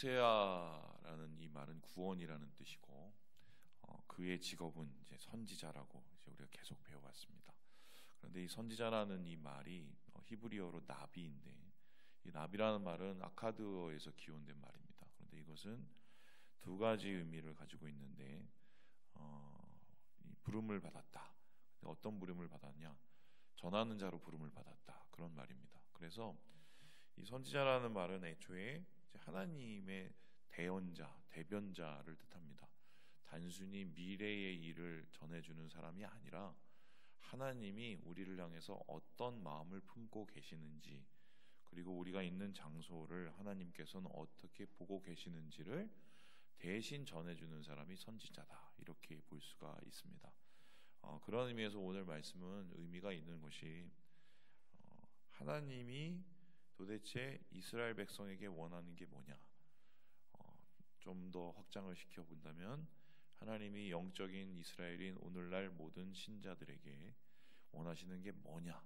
호세아라는 이 말은 구원이라는 뜻이고 그의 직업은 이제 선지자라고 이제 우리가 계속 배워왔습니다. 그런데 이 선지자라는 이 말이 히브리어로 나비인데 이 나비라는 말은 아카드어에서 기원된 말입니다. 그런데 이것은 두 가지 의미를 가지고 있는데 이 부름을 받았다. 어떤 부름을 받았냐? 전하는 자로 부름을 받았다. 그런 말입니다. 그래서 이 선지자라는 말은 애초에 하나님의 대언자, 대변자를 뜻합니다. 단순히 미래의 일을 전해주는 사람이 아니라 하나님이 우리를 향해서 어떤 마음을 품고 계시는지, 그리고 우리가 있는 장소를 하나님께서는 어떻게 보고 계시는지를 대신 전해주는 사람이 선지자다, 이렇게 볼 수가 있습니다. 그런 의미에서 오늘 말씀은 의미가 있는 것이 하나님이 도대체 이스라엘 백성에게 원하는 게 뭐냐, 좀 더 확장을 시켜본다면 하나님이 영적인 이스라엘인 오늘날 모든 신자들에게 원하시는 게 뭐냐,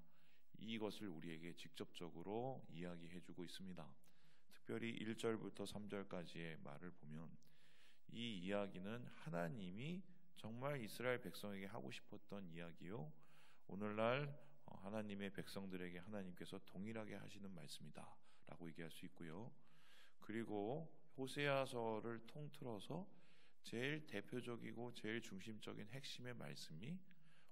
이것을 우리에게 직접적으로 이야기해주고 있습니다. 특별히 1절부터 3절까지의 말을 보면 이 이야기는 하나님이 정말 이스라엘 백성에게 하고 싶었던 이야기요, 오늘날 하나님의 백성들에게 하나님께서 동일하게 하시는 말씀이다 라고 얘기할 수 있고요. 그리고 호세아서를 통틀어서 제일 대표적이고 제일 중심적인 핵심의 말씀이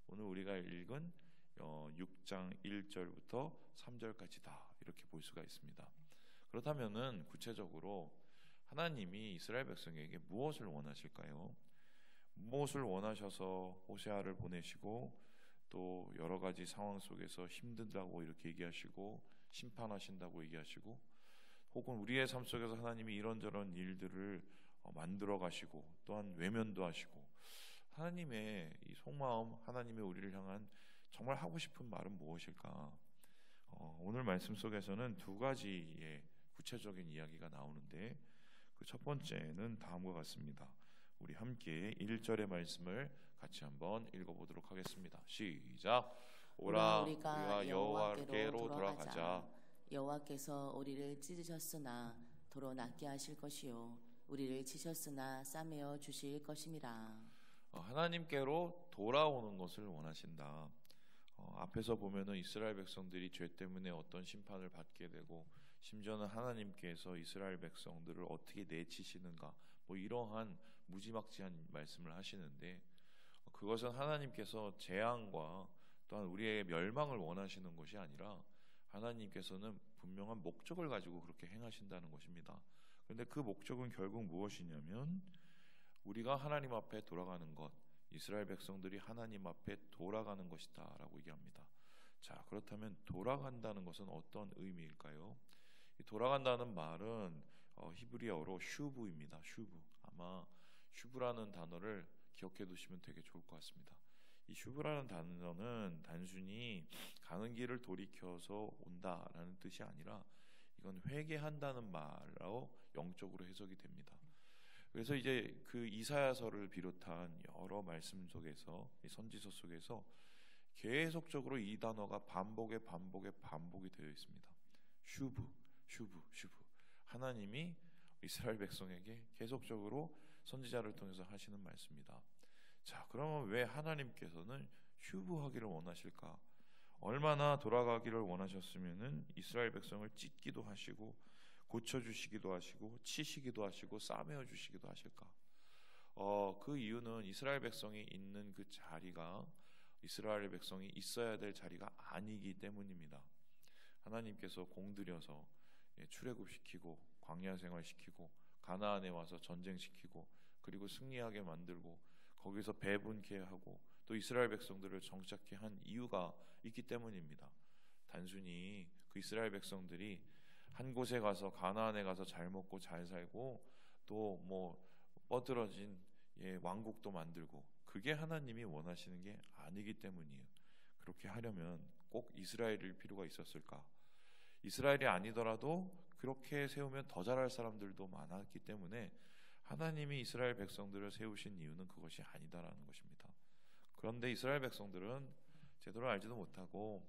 오늘 우리가 읽은 6장 1절부터 3절까지다, 이렇게 볼 수가 있습니다. 그렇다면은 구체적으로 하나님이 이스라엘 백성에게 무엇을 원하실까요? 무엇을 원하셔서 호세아를 보내시고 또 여러 가지 상황 속에서 힘들다고 이렇게 얘기하시고 심판하신다고 얘기하시고, 혹은 우리의 삶 속에서 하나님이 이런저런 일들을 만들어 가시고 또한 외면도 하시고, 하나님의 이 속마음, 하나님의 우리를 향한 정말 하고 싶은 말은 무엇일까? 오늘 말씀 속에서는 두 가지의 구체적인 이야기가 나오는데 그 첫 번째는 다음과 같습니다. 우리 함께 1절의 말씀을 같이 한번 읽어보도록 하겠습니다. 시작. 오라 우리가 여호와께로 돌아가자. 여호와께서 우리를 찢으셨으나 도로 낫게 하실 것이요 우리를 치셨으나 싸매어 주실 것임이라. 하나님께로 돌아오는 것을 원하신다. 앞에서 보면은 이스라엘 백성들이 죄 때문에 어떤 심판을 받게 되고, 심지어는 하나님께서 이스라엘 백성들을 어떻게 내치시는가, 뭐 이러한 무지막지한 말씀을 하시는데, 그것은 하나님께서 재앙과 또한 우리의 멸망을 원하시는 것이 아니라 하나님께서는 분명한 목적을 가지고 그렇게 행하신다는 것입니다. 그런데 그 목적은 결국 무엇이냐면 우리가 하나님 앞에 돌아가는 것, 이스라엘 백성들이 하나님 앞에 돌아가는 것이다 라고 얘기합니다. 자, 그렇다면 돌아간다는 것은 어떤 의미일까요? 이 돌아간다는 말은 히브리어로 슈브입니다. 슈브. 아마 슈브라는 단어를 기억해 두시면 되게 좋을 것 같습니다. 이 슈브라는 단어는 단순히 가는 길을 돌이켜서 온다라는 뜻이 아니라 이건 회개한다는 말로 영적으로 해석이 됩니다. 그래서 이제 그 이사야서를 비롯한 여러 말씀 속에서, 이 선지서 속에서 계속적으로 이 단어가 반복이 되어 있습니다. 슈브. 하나님이 이스라엘 백성에게 계속적으로 선지자를 통해서 하시는 말씀입니다. 자, 그러면 왜 하나님께서는 슈브하기를 원하실까? 얼마나 돌아가기를 원하셨으면은 이스라엘 백성을 찢기도 하시고 고쳐주시기도 하시고 치시기도 하시고 싸매어 주시기도 하실까? 그 이유는 이스라엘 백성이 있는 그 자리가 이스라엘 백성이 있어야 될 자리가 아니기 때문입니다. 하나님께서 공들여서 출애굽시키고 광야 생활시키고 가나안에 와서 전쟁시키고 그리고 승리하게 만들고 거기서 배분케 하고 또 이스라엘 백성들을 정착케 한 이유가 있기 때문입니다. 단순히 그 이스라엘 백성들이 한 곳에 가서 가나안에 가서 잘 먹고 잘 살고 또 뭐 뻗들어진 왕국도 만들고, 그게 하나님이 원하시는 게 아니기 때문이에요. 그렇게 하려면 꼭 이스라엘일 필요가 있었을까? 이스라엘이 아니더라도 그렇게 세우면 더 잘할 사람들도 많았기 때문에 하나님이 이스라엘 백성들을 세우신 이유는 그것이 아니다라는 것입니다. 그런데 이스라엘 백성들은 제대로 알지도 못하고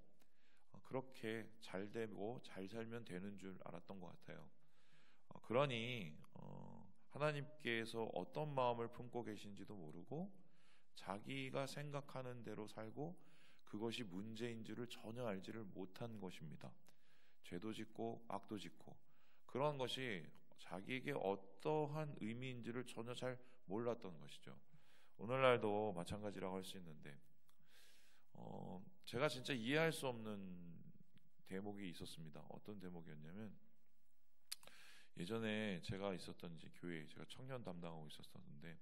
그렇게 잘 되고 잘 살면 되는 줄 알았던 것 같아요. 그러니 하나님께서 어떤 마음을 품고 계신지도 모르고 자기가 생각하는 대로 살고 그것이 문제인 줄을 전혀 알지를 못한 것입니다. 죄도 짓고 악도 짓고 그런 것이 자기에게 어떠한 의미인지를 전혀 잘 몰랐던 것이죠. 오늘날도 마찬가지라고 할 수 있는데 제가 진짜 이해할 수 없는 대목이 있었습니다. 어떤 대목이었냐면 예전에 제가 있었던 이제 교회 제가 청년 담당하고 있었었는데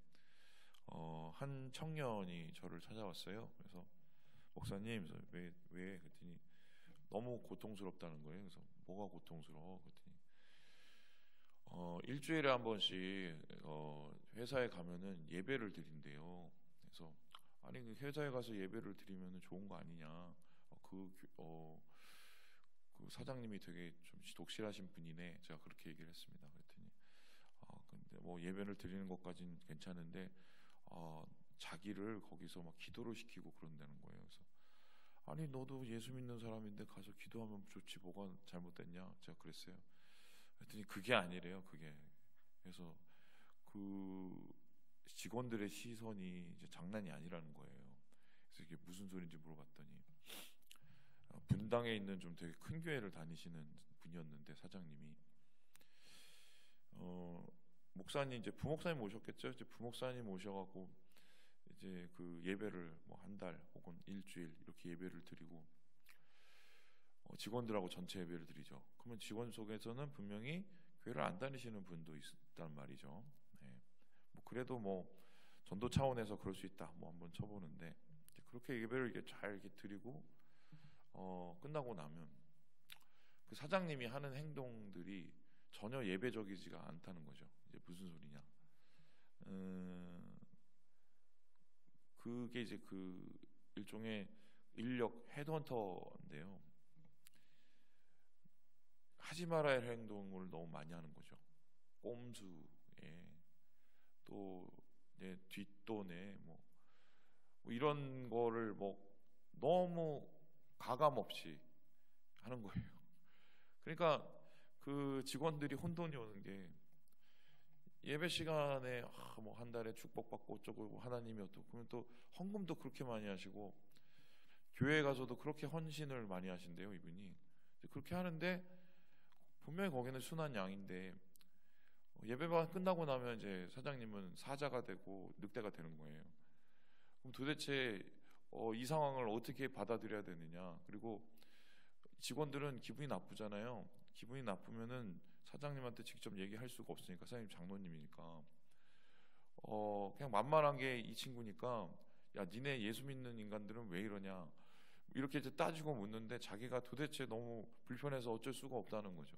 한 청년이 저를 찾아왔어요. 그래서 목사님 왜 그랬더니 너무 고통스럽다는 거예요. 그래서 뭐가 고통스러워? 그랬더니 일주일에 한 번씩 회사에 가면은 예배를 드린대요. 그래서 아니 그 회사에 가서 예배를 드리면 좋은 거 아니냐? 그 사장님이 되게 좀 독실하신 분이네. 제가 그렇게 얘기를 했습니다. 그랬더니 근데 뭐 예배를 드리는 것까지는 괜찮은데 자기를 거기서 막 기도를 시키고 그런다는 거예요. 그래서 아니 너도 예수 믿는 사람인데 가서 기도하면 좋지 뭐가 잘못됐냐? 제가 그랬어요. 그랬더니 그게 아니래요. 그게 그래서 그 직원들의 시선이 이제 장난이 아니라는 거예요. 그래서 이게 무슨 소리인지 물어봤더니 분당에 있는 좀 되게 큰 교회를 다니시는 분이었는데 사장님이 목사님 이제 부목사님 오셨겠죠. 이제 부목사님 오셔갖고 이제 그 예배를 뭐 한 달 혹은 일주일 이렇게 예배를 드리고 직원들하고 전체 예배를 드리죠. 그러면 직원 속에서는 분명히 교회를 안 다니시는 분도 있단 말이죠. 네. 뭐 그래도 뭐 전도 차원에서 그럴 수 있다. 뭐 한번 쳐보는데 그렇게 예배를 이렇게 잘 이렇게 드리고 끝나고 나면 그 사장님이 하는 행동들이 전혀 예배적이지가 않다는 거죠. 이제 무슨 소리냐? 그게 이제 그 일종의 인력 헤드헌터인데요. 하지 말아야 할 행동을 너무 많이 하는 거죠. 꼼수에 또 뒷돈에 뭐 이런 거를 뭐 너무 가감 없이 하는 거예요. 그러니까 그 직원들이 혼돈이 오는 게 예배 시간에 뭐 한 달에 축복받고 어쩌고 하나님이 어떻고 그러면 또 헌금도 그렇게 많이 하시고 교회 가서도 그렇게 헌신을 많이 하신대요. 이분이 그렇게 하는데 분명히 거기는 순한 양인데 예배가 끝나고 나면 이제 사장님은 사자가 되고 늑대가 되는 거예요. 그럼 도대체 이 상황을 어떻게 받아들여야 되느냐? 그리고 직원들은 기분이 나쁘잖아요. 기분이 나쁘면은 사장님한테 직접 얘기할 수가 없으니까 사장님 장로님이니까 그냥 만만한 게 이 친구니까 야 니네 예수 믿는 인간들은 왜 이러냐 이렇게 이제 따지고 묻는데 자기가 도대체 너무 불편해서 어쩔 수가 없다는 거죠.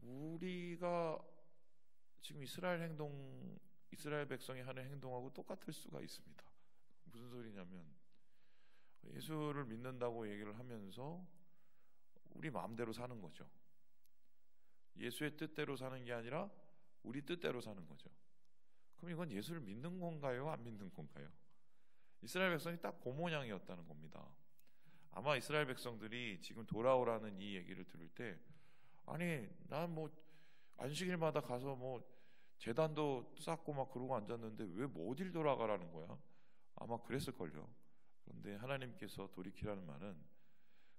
우리가 지금 이스라엘 백성이 하는 행동하고 똑같을 수가 있습니다. 무슨 소리냐면 예수를 믿는다고 얘기를 하면서 우리 마음대로 사는 거죠. 예수의 뜻대로 사는 게 아니라 우리 뜻대로 사는 거죠. 그럼 이건 예수를 믿는 건가요? 안 믿는 건가요? 이스라엘 백성이 딱 그 모양이었다는 겁니다. 아마 이스라엘 백성들이 지금 돌아오라는 이 얘기를 들을 때 아니 난 뭐 안식일마다 가서 뭐 제단도 쌓고 막 그러고 앉았는데 왜 뭐 어딜 돌아가라는 거야? 아마 그랬을걸요. 그런데 하나님께서 돌이키라는 말은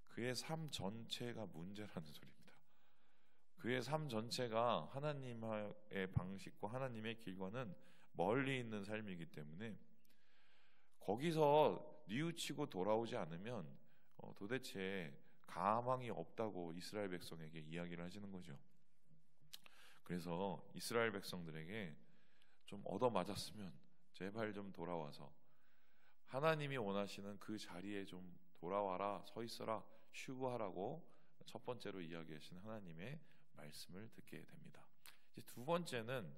그의 삶 전체가 문제라는 소리입니다. 그의 삶 전체가 하나님의 방식과 하나님의 길과는 멀리 있는 삶이기 때문에 거기서 뉘우치고 돌아오지 않으면 도대체 가망이 없다고 이스라엘 백성에게 이야기를 하시는 거죠. 그래서 이스라엘 백성들에게 좀 얻어맞았으면 제발 좀 돌아와서 하나님이 원하시는 그 자리에 좀 돌아와라, 서 있어라, 휴거하라고 첫 번째로 이야기하신 하나님의 말씀을 듣게 됩니다. 이제 두 번째는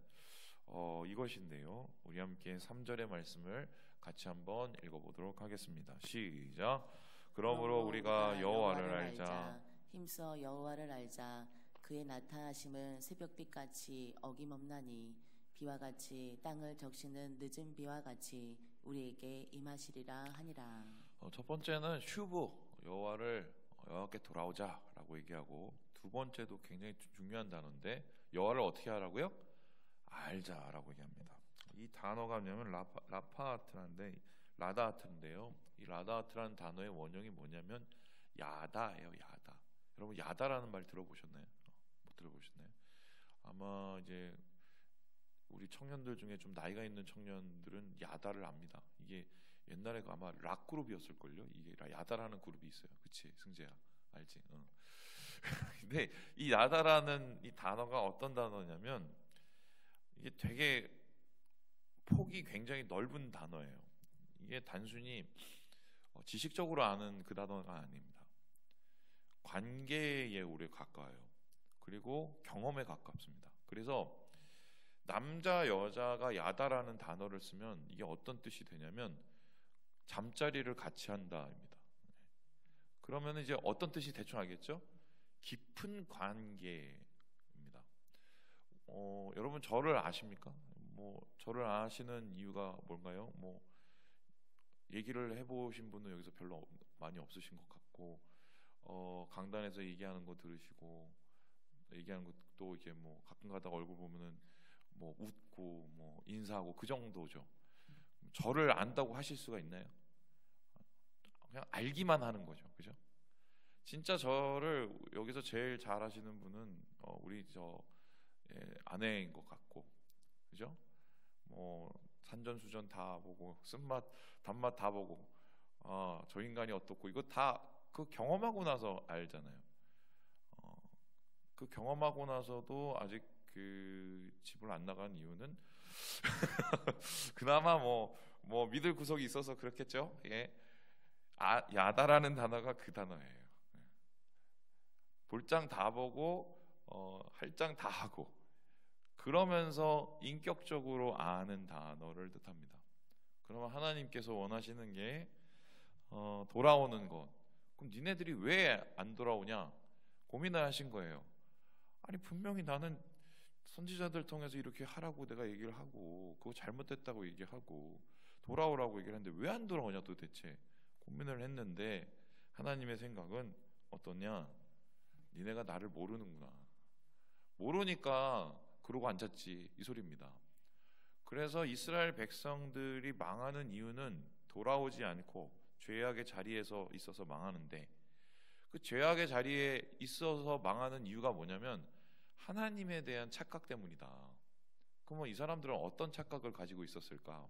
이것인데요. 우리 함께 3절의 말씀을 같이 한번 읽어보도록 하겠습니다. 시작. 그러므로 우리가 여호와를 알자. 힘써 여호와를 알자. 그의 나타나심은 새벽빛같이 어김없나니 비와 같이 땅을 적시는 늦은 비와 같이 우리에게 임하시리라 하니라. 첫 번째는 슈브, 여호와께 돌아오자라고 얘기하고, 두 번째도 굉장히 중요한 단어인데 여호와를 어떻게 하라고요? 알자라고 얘기합니다. 이 단어가 뭐냐면 라파아트인데 라다아트인데요. 이 라다아트라는 단어의 원형이 뭐냐면 야다예요. 야다. 여러분 야다라는 말 들어보셨나요? 못 들어보셨나요? 아마 이제 우리 청년들 중에 좀 나이가 있는 청년들은 야다를 압니다. 이게 옛날에 아마 락 그룹이었을걸요. 이게 야다라는 그룹이 있어요. 그치 승재야 알지? 근데 이 야다라는 이 단어가 어떤 단어냐면 이게 되게 폭이 굉장히 넓은 단어예요. 이게 단순히 지식적으로 아는 그 단어가 아닙니다. 관계에 오래 가까워요. 그리고 경험에 가깝습니다. 그래서 남자 여자가 야다라는 단어를 쓰면 이게 어떤 뜻이 되냐면 잠자리를 같이 한다입니다. 그러면 이제 어떤 뜻이 대충 알겠죠? 깊은 관계입니다. 여러분 저를 아십니까? 뭐 저를 아시는 이유가 뭔가요? 뭐 얘기를 해보신 분은 여기서 별로 많이 없으신 것 같고, 강단에서 얘기하는 거 들으시고 얘기하는 것도 이제 뭐 가끔 가다가 얼굴 보면은 뭐 웃고 뭐 인사하고 그 정도죠. 저를 안다고 하실 수가 있나요? 그냥 알기만 하는 거죠, 그죠? 진짜 저를 여기서 제일 잘 아시는 분은 우리 아내인 것 같고, 그죠? 뭐 산전수전 다 보고 쓴맛 단맛 다 보고 저 인간이 어떻고 이거 다 그 경험하고 나서 알잖아요. 그 경험하고 나서도 아직 그 집을 안 나간 이유는 그나마 뭐 믿을 구석이 있어서 그렇겠죠. 예. 야다라는 단어가 그 단어예요. 볼장 다 보고 할장 다 하고 그러면서 인격적으로 아는 단어를 뜻합니다. 그러면 하나님께서 원하시는 게 돌아오는 것. 그럼 니네들이 왜 안 돌아오냐 고민을 하신 거예요. 아니 분명히 나는 선지자들 통해서 이렇게 하라고 내가 얘기를 하고 그거 잘못됐다고 얘기하고 돌아오라고 얘기를 했는데 왜 안 돌아오냐 도대체 고민을 했는데 하나님의 생각은 어떠냐? 니네가 나를 모르는구나. 모르니까 그러고 앉았지 이 소리입니다. 그래서 이스라엘 백성들이 망하는 이유는 돌아오지 않고 죄악의 자리에서 있어서 망하는데, 그 죄악의 자리에 있어서 망하는 이유가 뭐냐면 하나님에 대한 착각 때문이다. 그럼 이 사람들은 어떤 착각을 가지고 있었을까?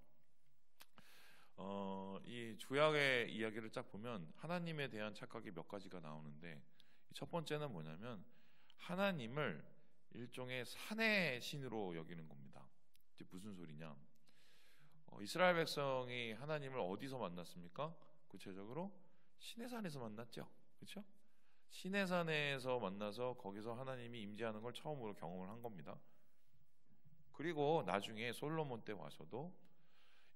이 구약의 이야기를 쫙 보면 하나님에 대한 착각이 몇 가지가 나오는데, 첫 번째는 뭐냐면 하나님을 일종의 산의 신으로 여기는 겁니다. 이게 무슨 소리냐? 이스라엘 백성이 하나님을 어디서 만났습니까? 구체적으로 시내산에서 만났죠. 그렇죠? 시내산에서 만나서 거기서 하나님이 임재하는 걸 처음으로 경험을 한 겁니다. 그리고 나중에 솔로몬 때 와서도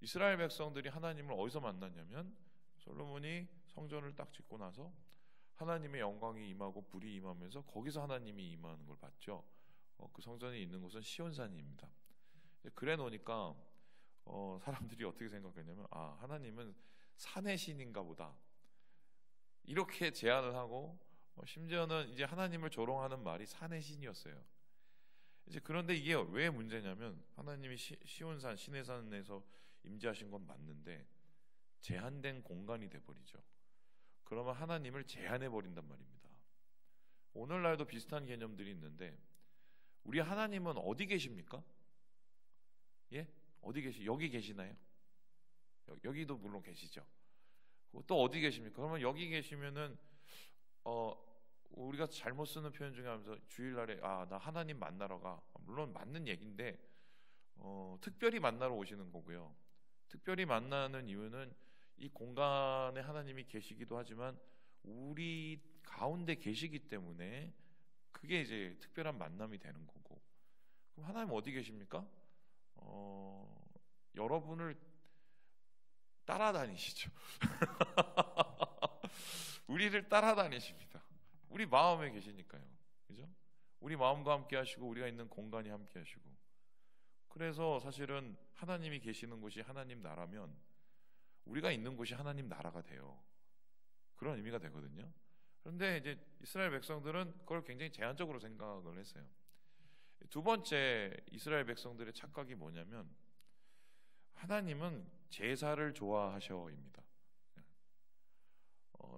이스라엘 백성들이 하나님을 어디서 만났냐면 솔로몬이 성전을 딱 짓고 나서 하나님의 영광이 임하고 불이 임하면서 거기서 하나님이 임하는 걸 봤죠. 그 성전이 있는 곳은 시온산입니다. 그래 놓으니까 사람들이 어떻게 생각했냐면 하나님은 산의 신인가 보다 이렇게 제안을 하고, 심지어는 이제 하나님을 조롱하는 말이 산의 신이었어요. 이제 그런데 이게 왜 문제냐면 하나님이 시온산 시내산에서 임재하신 건 맞는데 제한된 공간이 돼버리죠. 그러면 하나님을 제한해 버린단 말입니다. 오늘날도 비슷한 개념들이 있는데 우리 하나님은 어디 계십니까? 예? 어디 여기 계시나요? 여기도 물론 계시죠. 또 어디 계십니까? 그러면 여기 계시면은 우리가 잘못 쓰는 표현 중에 하면서 주일날에 나 하나님 만나러 가. 물론 맞는 얘기인데 특별히 만나러 오시는 거고요. 특별히 만나는 이유는 이 공간에 하나님이 계시기도 하지만 우리 가운데 계시기 때문에 그게 이제 특별한 만남이 되는 거고. 그럼 하나님 어디 계십니까? 여러분을 따라다니시죠. 우리를 따라다니십니다. 우리 마음에 계시니까요. 그죠? 우리 마음과 함께 하시고 우리가 있는 공간이 함께 하시고. 그래서 사실은 하나님이 계시는 곳이 하나님 나라면 우리가 있는 곳이 하나님 나라가 돼요. 그런 의미가 되거든요. 그런데 이제 이스라엘 백성들은 그걸 굉장히 제한적으로 생각을 했어요. 두 번째 이스라엘 백성들의 착각이 뭐냐면 하나님은 제사를 좋아하셔입니다.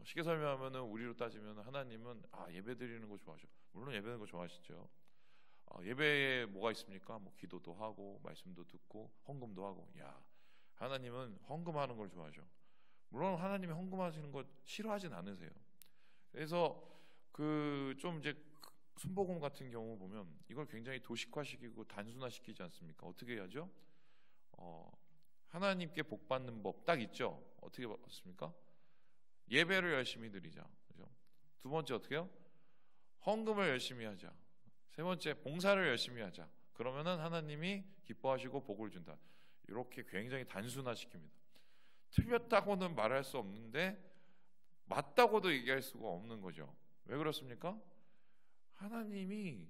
쉽게 설명하면은 우리로 따지면 하나님은 예배 드리는 거 좋아하셔. 물론 예배 드리는 거 좋아하시죠. 예배에 뭐가 있습니까? 뭐 기도도 하고 말씀도 듣고 헌금도 하고. 하나님은 헌금하는 걸 좋아하셔. 물론 하나님이 헌금하시는 거 싫어하진 않으세요. 그래서 그 좀 이제 순복음 같은 경우 보면 이걸 굉장히 도식화시키고 단순화시키지 않습니까? 어떻게 해야죠? 하나님께 복 받는 법 딱 있죠. 어떻게 받습니까? 예배를 열심히 드리자. 그죠? 두 번째 어떻게요? 헌금을 열심히 하자. 세 번째 봉사를 열심히 하자. 그러면은 하나님이 기뻐하시고 복을 준다. 이렇게 굉장히 단순화시킵니다. 틀렸다고는 말할 수 없는데 맞다고도 얘기할 수가 없는 거죠. 왜 그렇습니까? 하나님이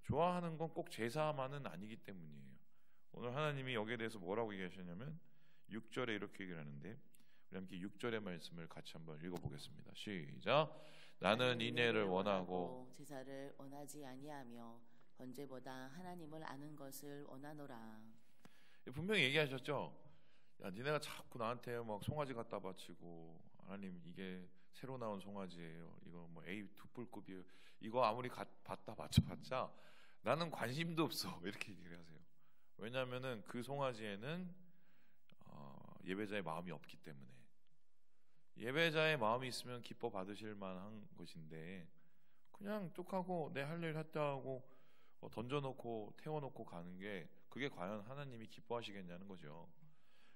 좋아하는 건 꼭 제사만은 아니기 때문이에요. 오늘 하나님이 여기에 대해서 뭐라고 얘기하셨냐면 6절에 이렇게 얘기를 하는데 우리 함께 6절의 말씀을 같이 한번 읽어보겠습니다. 시작. 나는 인내를 원하고 제사를 원하지 아니하며 번제보다 하나님을 아는 것을 원하노라. 분명히 얘기하셨죠. 니네가 자꾸 나한테 막 송아지 갖다 바치고 하나님 이게 새로 나온 송아지예요. 이거 뭐 A2뿔급이에요. 이거 아무리 갖다 바쳐봤자 나는 관심도 없어. 이렇게 얘기를 하세요. 왜냐하면은 그 송아지에는 예배자의 마음이 없기 때문에. 예배자의 마음이 있으면 기뻐 받으실 만한 것인데 그냥 뚝하고 내 할 일 했다 하고 던져놓고 태워놓고 가는 게 그게 과연 하나님이 기뻐하시겠냐는 거죠.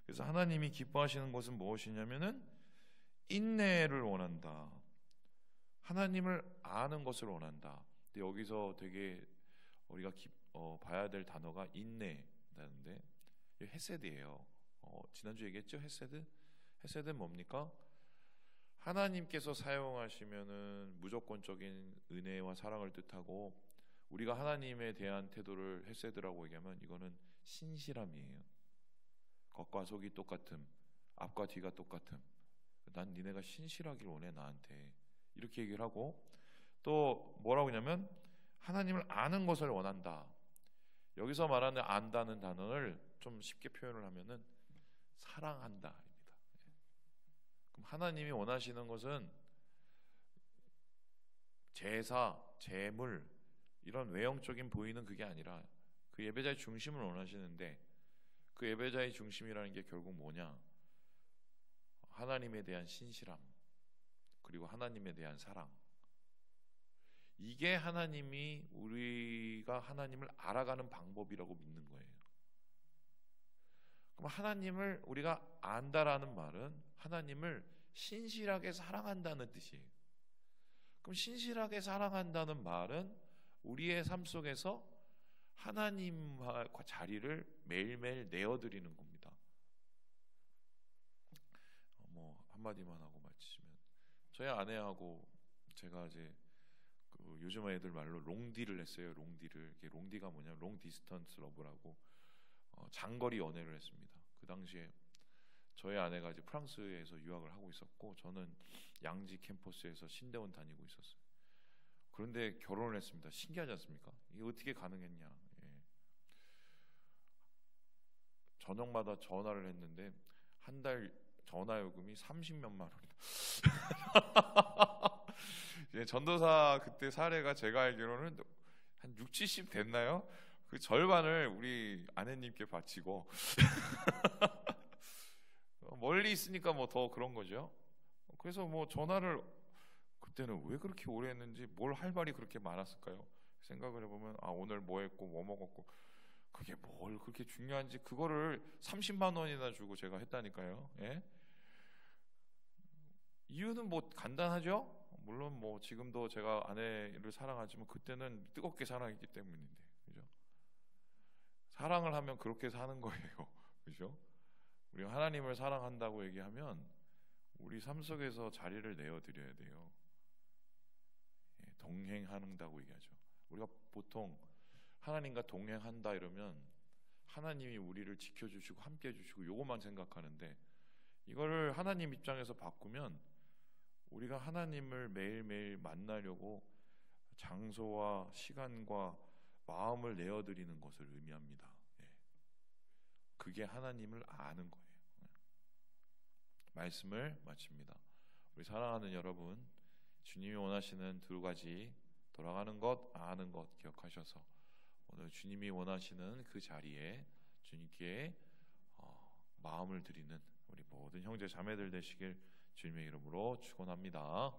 그래서 하나님이 기뻐하시는 것은 무엇이냐면은 인내를 원한다. 하나님을 아는 것을 원한다. 근데 여기서 되게 우리가 봐야 될 단어가 인내라는데 헤세드예요. 지난주 얘기했죠? 헤세드는 뭡니까? 하나님께서 사용하시면은 무조건적인 은혜와 사랑을 뜻하고 우리가 하나님에 대한 태도를 헤세드라고 얘기하면 이거는 신실함이에요. 겉과 속이 똑같음, 앞과 뒤가 똑같음. 난 니네가 신실하길 원해 나한테. 이렇게 얘기를 하고 또 뭐라고 하냐면 하나님을 아는 것을 원한다. 여기서 말하는 안다는 단어를 좀 쉽게 표현을 하면은 사랑한다입니다. 그럼 하나님이 원하시는 것은 제사, 제물 이런 외형적인 보이는 그게 아니라 그 예배자의 중심을 원하시는데 그 예배자의 중심이라는 게 결국 뭐냐? 하나님에 대한 신실함 그리고 하나님에 대한 사랑. 이게 하나님이 우리가 하나님을 알아가는 방법이라고 믿는 거예요. 그럼 하나님을 우리가 안다라는 말은 하나님을 신실하게 사랑한다는 뜻이에요. 그럼 신실하게 사랑한다는 말은 우리의 삶 속에서 하나님과 자리를 매일매일 내어드리는 겁니다. 뭐 한마디만 하고 마치면 저희 아내하고 제가 이제 요즘 애들 말로 롱디를 했어요. 롱디를. 이게 롱디가 뭐냐면 롱 디스턴스 러브라고 장거리 연애를 했습니다. 그 당시에 저희 아내가 이제 프랑스에서 유학을 하고 있었고 저는 양지 캠퍼스에서 신대원 다니고 있었어요. 그런데 결혼을 했습니다. 신기하지 않습니까? 이게 어떻게 가능했냐? 저녁마다 전화를 했는데 한 달 전화 요금이 30몇만 원이다. 전도사 그때 사례가 제가 알기로는 한 6, 70 됐나요? 그 절반을 우리 아내님께 바치고 멀리 있으니까 뭐 더 그런 거죠. 그래서 뭐 전화를 그때는 왜 그렇게 오래 했는지 뭘 할 말이 그렇게 많았을까요? 생각을 해보면 오늘 뭐 했고 뭐 먹었고 그게 뭘 그렇게 중요한지 그거를 30만 원이나 주고 제가 했다니까요. 예? 이유는 뭐 간단하죠. 물론 뭐 지금도 제가 아내를 사랑하지만 그때는 뜨겁게 사랑했기 때문인데, 그죠? 사랑을 하면 그렇게 사는 거예요, 그죠? 우리가 하나님을 사랑한다고 얘기하면 우리 삶 속에서 자리를 내어드려야 돼요. 동행한다고 얘기하죠. 우리가 보통 하나님과 동행한다 이러면 하나님이 우리를 지켜주시고 함께 해주시고 요것만 생각하는데 이거를 하나님 입장에서 바꾸면 우리가 하나님을 매일매일 만나려고 장소와 시간과 마음을 내어드리는 것을 의미합니다. 그게 하나님을 아는 거예요. 말씀을 마칩니다. 우리 사랑하는 여러분, 주님이 원하시는 두 가지, 돌아가는 것, 아는 것 기억하셔서 오늘 주님이 원하시는 그 자리에 주님께 마음을 드리는 우리 모든 형제 자매들 되시길 주님의 이름으로 축원합니다.